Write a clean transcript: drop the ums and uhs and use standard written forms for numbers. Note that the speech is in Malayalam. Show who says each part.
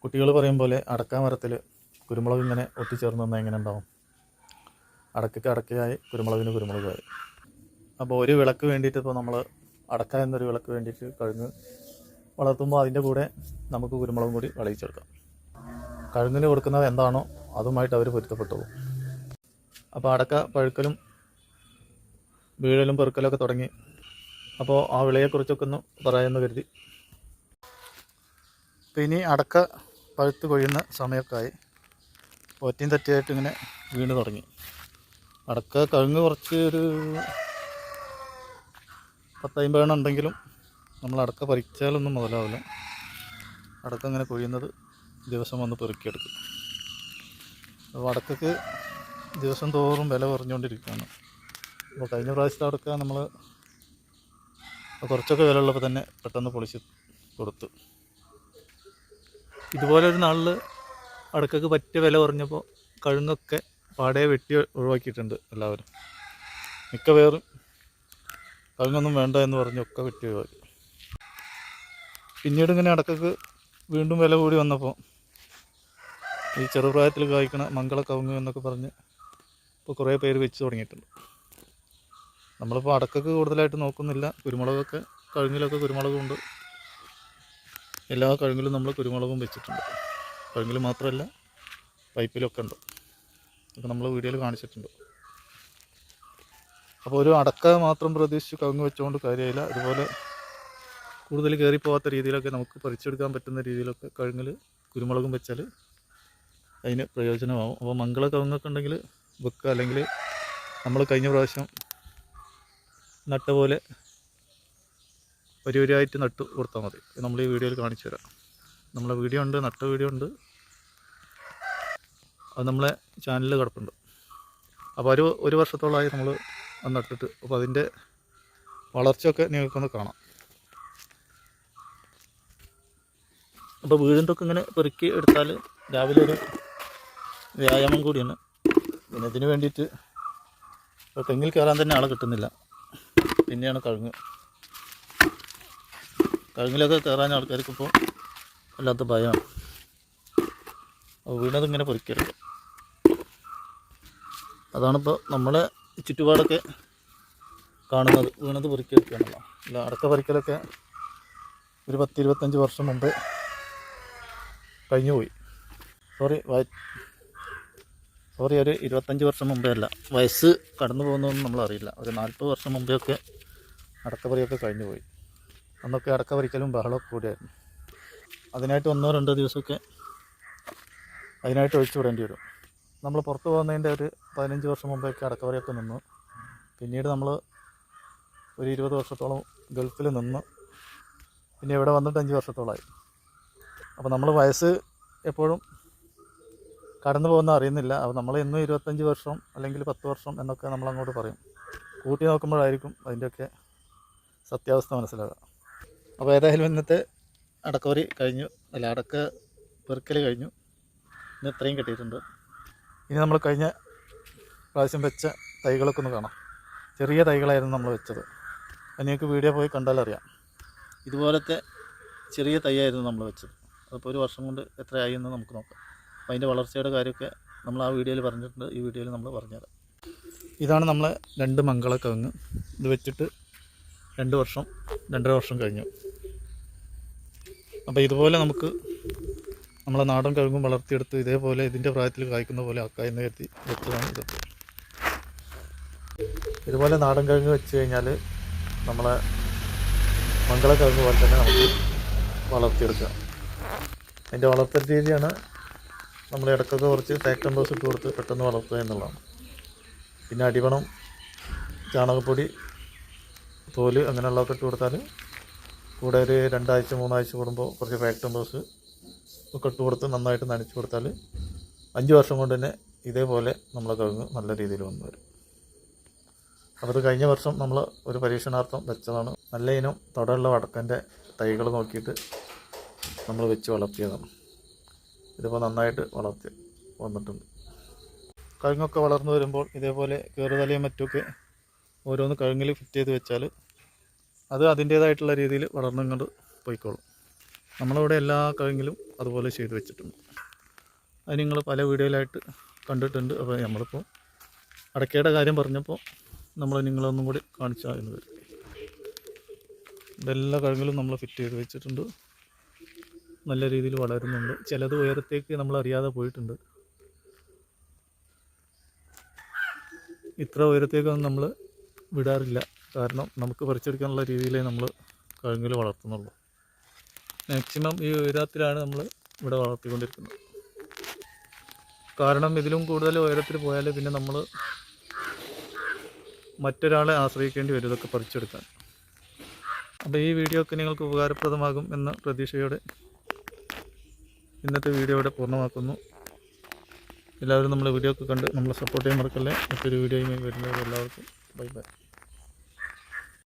Speaker 1: കുട്ടികൾ പറയും പോലെ അടക്കാ മരത്തിൽ കുരുമുളക് ഇങ്ങനെ ഒട്ടിച്ചേർന്ന് നിന്നാൽ എങ്ങനെ ഉണ്ടാവും? അടക്കയ്ക്ക് അടക്കയായി, കുരുമുളകിന് കുരുമുളകായി. അപ്പോൾ ഒരു വിളക്ക് വേണ്ടിയിട്ട് ഇപ്പോൾ നമ്മൾ അടക്ക എന്നൊരു വിളക്ക് വേണ്ടിയിട്ട് കഴുങ്ങ് വളർത്തുമ്പോൾ അതിൻ്റെ കൂടെ നമുക്ക് കുരുമുളകും കൂടി വിളയിച്ചെടുക്കാം. കഴുങ്ങിന് കൊടുക്കുന്നത് എന്താണോ അതുമായിട്ട് അവർ പൊരുത്തപ്പെട്ടോളും. അപ്പോൾ അടക്ക പഴുക്കലും വീഴലും പെറുക്കലൊക്കെ തുടങ്ങി. അപ്പോൾ ആ വിളയെക്കുറിച്ചൊക്കെ ഒന്ന് പറയാമെന്ന് കരുതി. ഇനി അടക്ക പഴുത്ത് കൊയ്യുന്ന സമയമൊക്കെയായി. ഒറ്റയും തെറ്റിയായിട്ട് ഇങ്ങനെ വീണ് തുടങ്ങി. അടക്ക കഴുങ്ങ് കുറച്ച് ഒരു 10-50 എണ്ണം ഉണ്ടെങ്കിലും നമ്മൾ അടക്ക പറിച്ചാലൊന്നും മുതലാവില്ല. അടക്ക ഇങ്ങനെ കൊയ്യുന്നത് ദിവസം വന്ന് പെറുക്കിയെടുക്കും. അപ്പോൾ അടക്കക്ക് ദിവസം തോറും വില കുറഞ്ഞുകൊണ്ടിരിക്കുകയാണ്. അപ്പോൾ കഴിഞ്ഞ പ്രാവശ്യത്തെ അടക്ക നമ്മൾ കുറച്ചൊക്കെ വില ഉള്ളപ്പോൾ തന്നെ പെട്ടെന്ന് പൊളിച്ച് കൊടുത്തു. ഇതുപോലെ ഒരു നാളിൽ അടക്കക്ക് പറ്റിയ വില കുറഞ്ഞപ്പോൾ കഴുങ്ങൊക്കെ പാടെ വെട്ടി ഒഴിവാക്കിയിട്ടുണ്ട് എല്ലാവരും. മിക്ക പേരും കഴുങ്ങൊന്നും വേണ്ട എന്ന് പറഞ്ഞൊക്കെ വെട്ടി ഒഴിവാക്കി. പിന്നീട് ഇങ്ങനെ അടക്കക്ക് വീണ്ടും വില കൂടി വന്നപ്പോൾ ഈ ചെറുപ്രായത്തിൽ കായ്ക്കണ മംഗള കവുങ്ങ് എന്നൊക്കെ പറഞ്ഞ് ഇപ്പോൾ കുറേ പേര് വെച്ച് തുടങ്ങിയിട്ടുണ്ട്. നമ്മളിപ്പോൾ അടക്കക്ക് കൂടുതലായിട്ട് നോക്കുന്നില്ല. കുരുമുളകൊക്കെ കഴുങ്ങിലൊക്കെ കുരുമുളകുണ്ട്. എല്ലാ കഴുങ്ങിലും നമ്മൾ കുരുമുളകും വെച്ചിട്ടുണ്ട്. കഴുങ്ങിൽ മാത്രമല്ല പൈപ്പിലൊക്കെ ഉണ്ട്. ഇതൊക്കെ നമ്മൾ വീഡിയോയിൽ കാണിച്ചിട്ടുണ്ട്. അപ്പോൾ ഒരു അടക്ക മാത്രം പ്രതീക്ഷിച്ച് കവുങ്ങ് വെച്ചുകൊണ്ട് കാര്യമില്ല. ഇതുപോലെ കൂടുതൽ കയറിപ്പോകാത്ത രീതിയിലൊക്കെ നമുക്ക് പറിച്ചെടുക്കാൻ പറ്റുന്ന രീതിയിലൊക്കെ കഴുങ്ങിൽ കുരുമുളകും വെച്ചാൽ അതിന് പ്രയോജനമാവും. അപ്പോൾ മംഗള കവുങ്ങൊക്കെ ഉണ്ടെങ്കിൽ വെക്കുക. അല്ലെങ്കിൽ നമ്മൾ കഴിഞ്ഞ പ്രാവശ്യം നട്ട പോലെ വരിവരിയായിട്ട് നട്ട് കൊടുത്താൽ മതി. നമ്മൾ ഈ വീഡിയോയിൽ കാണിച്ചു തരാം. നമ്മളെ വീഡിയോ ഉണ്ട്, നട്ട വീഡിയോ ഉണ്ട്. അത് നമ്മളെ ചാനലിൽ കിടപ്പുണ്ട്. അപ്പോൾ ഒരു വർഷത്തോളമായി നമ്മൾ അത് നട്ടിട്ട്. അപ്പോൾ അതിൻ്റെ വളർച്ചയൊക്കെ നിങ്ങൾക്കൊന്ന് കാണാം. അപ്പോൾ വീഴുന്നതൊക്കെ ഇങ്ങനെ പെറുക്കി എടുത്താൽ രാവിലെ ഒരു വ്യായാമം കൂടിയാണ്. പിന്നെ ഇതിന് വേണ്ടിയിട്ട് ഇപ്പോൾ തെങ്ങിൽ കയറാൻ തന്നെ ആളെ കിട്ടുന്നില്ല. പിന്നെയാണ് കഴുങ്ങിലൊക്കെ കയറാൻ ആൾക്കാർക്കിപ്പോൾ വല്ലാത്ത ഭയമാണ്. അപ്പോൾ വീണതിങ്ങനെ പൊറിക്കരുത്. അതാണിപ്പോൾ നമ്മളെ ചുറ്റുപാടൊക്കെ കാണുന്നത്. വീണത് പൊറിക്കെടുക്കുകയാണല്ലോ. അല്ല, അടക്ക പറിക്കലൊക്കെ ഒരു 10-25 വർഷം മുമ്പ് കഴിഞ്ഞുപോയി. സോറി, ഒരു 25 വർഷം മുമ്പേ അല്ല, വയസ്സ് കടന്നു പോകുന്നതൊന്നും നമ്മളറിയില്ല. ഒരു 40 വർഷം മുമ്പെയൊക്കെ അടക്കപ്പറിയൊക്കെ കഴിഞ്ഞു പോയി. അന്നൊക്കെ അടക്ക പറിക്കലും ബഹളമൊക്കെ കൂടിയായിരുന്നു. അതിനായിട്ട് 1-2 ദിവസമൊക്കെ അതിനായിട്ട് ഒഴിച്ചു വിടേണ്ടി വരും. നമ്മൾ പുറത്ത് പോകുന്നതിൻ്റെ ഒരു 15 വർഷം മുമ്പേയൊക്കെ അടക്കപ്പറിയൊക്കെ നിന്നു. പിന്നീട് നമ്മൾ ഒരു 20 വർഷത്തോളം ഗൾഫിൽ നിന്ന് പിന്നെ ഇവിടെ വന്നിട്ട് 5 വർഷത്തോളമായി. അപ്പോൾ നമ്മൾ വയസ്സ് എപ്പോഴും കടന്നു പോകുന്ന അറിയുന്നില്ല. അപ്പോൾ നമ്മൾ എന്നും 25 വർഷം അല്ലെങ്കിൽ 10 വർഷം എന്നൊക്കെ നമ്മളങ്ങോട്ട് പറയും. കൂട്ടി നോക്കുമ്പോഴായിരിക്കും അതിൻ്റെയൊക്കെ സത്യാവസ്ഥ മനസ്സിലാകുക. അപ്പോൾ ഏതായാലും ഇന്നത്തെ അടക്കവരി കഴിഞ്ഞു. അടക്ക പെറുക്കൽ കഴിഞ്ഞു. ഇന്ന് ഇത്രയും കിട്ടിയിട്ടുണ്ട്. ഇനി നമ്മൾ കഴിഞ്ഞ പ്രാവശ്യം വെച്ച തൈകളൊക്കെ ഒന്ന് കാണാം. ചെറിയ തൈകളായിരുന്നു നമ്മൾ വെച്ചത്. അത് നിങ്ങൾക്ക് വീഡിയോ പോയി കണ്ടാലറിയാം. ഇതുപോലത്തെ ചെറിയ തൈയായിരുന്നു നമ്മൾ വെച്ചത്. അതിപ്പോൾ ഒരു വർഷം കൊണ്ട് എത്രയായി എന്ന് നമുക്ക് നോക്കാം. അപ്പോൾ അതിൻ്റെ വളർച്ചയുടെ കാര്യമൊക്കെ നമ്മൾ ആ വീഡിയോയിൽ പറഞ്ഞിട്ടുണ്ട്. ഈ വീഡിയോയിൽ നമ്മൾ പറഞ്ഞുതരാം. ഇതാണ് നമ്മളെ 2 മംഗള കവുങ്ങ്. ഇത് വെച്ചിട്ട് 2-2.5 വർഷം കഴിഞ്ഞു. അപ്പോൾ ഇതുപോലെ നമുക്ക് നമ്മളെ നാടൻ കവുങ്ങും വളർത്തിയെടുത്ത് ഇതേപോലെ ഇതിൻ്റെ പ്രായത്തിൽ കായ്ക്കുന്ന പോലെ ആക്കാമെന്ന് കരുതി വെച്ചതാണ് ഇത്. ഇതുപോലെ നാടൻ കവുങ്ങ് വെച്ച് കഴിഞ്ഞാൽ നമ്മളെ മംഗള കവുങ്ങ് പോലെ തന്നെ നമുക്ക് വളർത്തിയെടുക്കുക. അതിൻ്റെ വളർത്തൽ രീതിയാണ് നമ്മൾ ഇടയ്ക്കൊക്കെ കുറച്ച് ഫാക്ടം ഡോസ് ഇട്ട് കൊടുത്ത് പെട്ടെന്ന് വളർത്തുക എന്നുള്ളതാണ്. പിന്നെ അടിവണം, ചാണകപ്പൊടി, തോല് അങ്ങനെയുള്ളതൊക്കെ ഇട്ട് കൊടുത്താൽ കൂടെ ഒരു 2-3 ആഴ്ച കൂടുമ്പോൾ കുറച്ച് ഫാക്ടം ഡോസ് ഒക്കെ ഇട്ട് കൊടുത്ത് നന്നായിട്ട് നനച്ച് കൊടുത്താൽ 5 വർഷം കൊണ്ട് തന്നെ ഇതേപോലെ നമ്മളെ കവുങ്ങ് നല്ല രീതിയിൽ വന്നു വരും. അപ്പോൾ ഇത് കഴിഞ്ഞ വർഷം നമ്മൾ ഒരു പരീക്ഷണാർത്ഥം വെച്ചതാണ്. നല്ല ഇനം തൊടയുള്ള വടക്കൻ്റെ തൈകൾ നോക്കിയിട്ട് നമ്മൾ വെച്ച് വളർത്തിയതാണ്. ഇതിപ്പോൾ നന്നായിട്ട് വളർത്തി വന്നിട്ടുണ്ട്. കഴുങ്ങൊക്കെ വളർന്നു വരുമ്പോൾ ഇതേപോലെ കയറുതലയും മറ്റുമൊക്കെ ഓരോന്ന് കഴുങ്ങിൽ ഫിറ്റ് ചെയ്ത് വെച്ചാൽ അത് അതിൻ്റേതായിട്ടുള്ള രീതിയിൽ വളർന്നുകൊണ്ട് പോയിക്കോളും. നമ്മളിവിടെ എല്ലാ കിഴങ്ങിലും അതുപോലെ ചെയ്ത് വെച്ചിട്ടുണ്ട്. അത് നിങ്ങൾ പല വീഡിയോയിലായിട്ട് കണ്ടിട്ടുണ്ട്. അപ്പോൾ നമ്മളിപ്പോൾ അടക്കയുടെ കാര്യം പറഞ്ഞപ്പോൾ നമ്മൾ നിങ്ങളൊന്നും കൂടി കാണിച്ചാൽ എന്ന് വരും. ഇതെല്ലാ കിഴങ്ങിലും നമ്മൾ ഫിറ്റ് ചെയ്ത് വെച്ചിട്ടുണ്ട്. നല്ല രീതിയിൽ വളരുന്നുണ്ട്. ചിലത് ഉയരത്തേക്ക് നമ്മൾ അറിയാതെ പോയിട്ടുണ്ട്. ഇത്ര ഉയരത്തേക്കൊന്നും നമ്മൾ വിടാറില്ല. കാരണം നമുക്ക് പറിച്ചെടുക്കാനുള്ള രീതിയിലേ നമ്മൾ കിഴങ്ങിൽ വളർത്തുന്നുള്ളൂ. മാക്സിമം ഈ ഉയരത്തിലാണ് നമ്മൾ ഇവിടെ വളർത്തിക്കൊണ്ടിരിക്കുന്നത്. കാരണം ഇതിലും കൂടുതൽ ഉയരത്തിൽ പോയാൽ പിന്നെ നമ്മൾ മറ്റൊരാളെ ആശ്രയിക്കേണ്ടി വരും ഇതൊക്കെ പറിച്ചെടുക്കാൻ. അപ്പോൾ ഈ വീഡിയോ ഒക്കെ നിങ്ങൾക്ക് ഉപകാരപ്രദമാകും എന്ന പ്രതീക്ഷയോടെ ഇന്നത്തെ വീഡിയോ ഇവിടെ പൂർണ്ണമാക്കുന്നു. എല്ലാവരും നമ്മുടെ വീഡിയോ ഒക്കെ കണ്ട് നമ്മളെ സപ്പോർട്ട് ചെയ്യാൻ മറക്കല്ലേ. മറ്റൊരു വീഡിയോയുമായി വരുന്നവരെല്ലാവർക്കും ബൈ ബൈ.